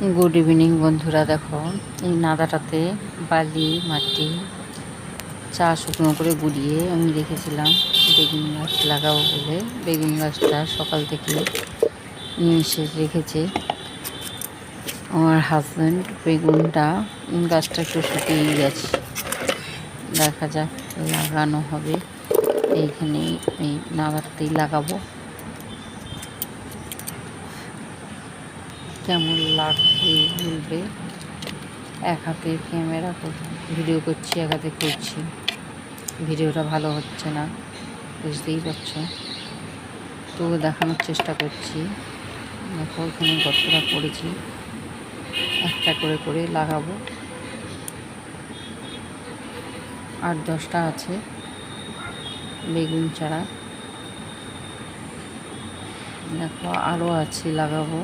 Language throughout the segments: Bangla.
গুড ইভিনিং বন্ধুরা। দেখো এই নাদাটাতে বালি মাটি চা শুকনো করে গুঁড়িয়ে আমি রেখেছিলাম বেগুন গাছ লাগাবো বলে। বেগুন গাছটা সকাল থেকে নিয়ে এসে রেখেছে আমার হাজব্যান্ড। বেগুনটা গাছটা একটু শুকিয়ে গেছে, দেখা যাক লাগানো হবে। এইখানে এই নাদাটাতেই লাগাবো। কেমন লাগবে বলবে। এক হাতে ক্যামেরা ভিডিও করছি, এক হাতে করছি, ভিডিওটা ভালো হচ্ছে না, বুঝতেই পারছো। তবু দেখানোর চেষ্টা করছি। দেখো এখানে গর্তটা করেছি, একটা করে করে লাগাবো। 8-10টা আছে বেগুন চারা। দেখো আরও আছে, লাগাবো।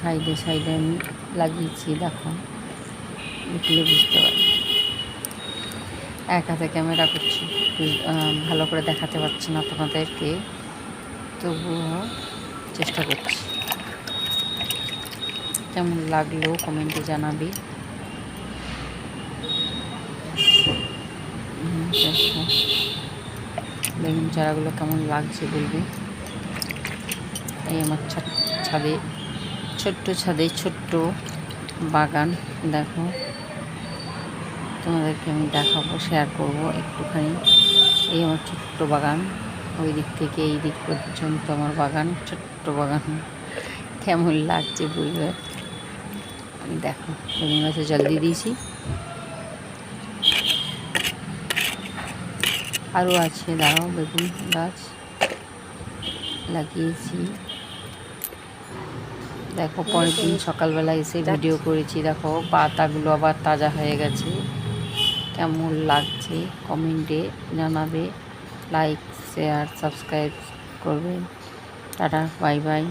সাইডে সাইডে আমি লাগিয়েছি, দেখো দেখলে বুঝতে পারি। এক হাতে ক্যামেরা করছি, ভালো করে দেখাতে পারছি না তোমাদেরকে, তবুও চেষ্টা করছি। কেমন লাগলো কমেন্টে জানাবি। দেখো বেগুন চারাগুলো কেমন লাগছে বলবি। এই আমার ছাদে ছোট্ট বাগান। দেখো তোমাদেরকে আমি দেখাবো, শেয়ার করব একটুখানি। এই আমার ছোট্ট বাগান, ওই দিক থেকে এই দিক পর্যন্ত আমার বাগান, ছোট্ট বাগান। কেমন লাগছে বলবে। দেখো বেগুন গাছে জল দিয়ে দিয়েছি, আরও আছে, দাঁড়াও। বেগুন গাছ লাগিয়েছি। দেখো পরের দিন সকালবেলা এসে ভিডিও করেছি, দেখো পাতাগুলো আবার তাজা হয়ে গেছে। কেমন লাগছে কমেন্টে জানাবে। লাইক শেয়ার সাবস্ক্রাইব করবেন। Tata bye bye.